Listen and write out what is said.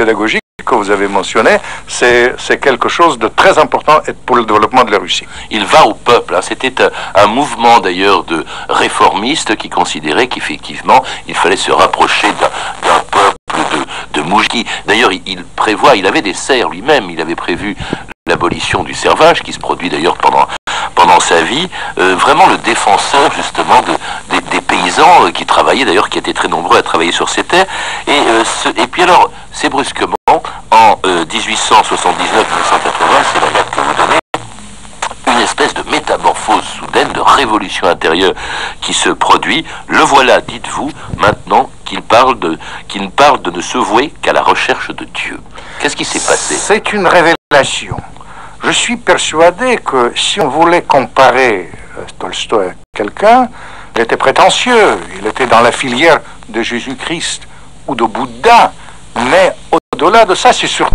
pédagogique que vous avez mentionné, c'est quelque chose de très important pour le développement de la Russie. Il va au peuple, hein. C'était un mouvement d'ailleurs de réformistes qui considérait qu'effectivement il fallait se rapprocher d'un peuple de moujki. D'ailleurs il avait des serfs lui-même, il avait prévu l'abolition du servage qui se produit d'ailleurs pendant sa vie, vraiment le défenseur justement des paysans qui travaillaient d'ailleurs, qui étaient très nombreux à travailler sur ces terres. Et puis alors, c'est brusquement, en 1879-1980, c'est la date que vous donnez, une espèce de métamorphose soudaine, de révolution intérieure qui se produit. Le voilà, dites-vous, maintenant qu'il parle de ne se vouer qu'à la recherche de Dieu. Qu'est-ce qui s'est passé? C'est une révélation. Je suis persuadé que si on voulait comparer Tolstoï à quelqu'un, il était prétentieux, il était dans la filière de Jésus-Christ ou de Bouddha, mais au-delà de ça, c'est surtout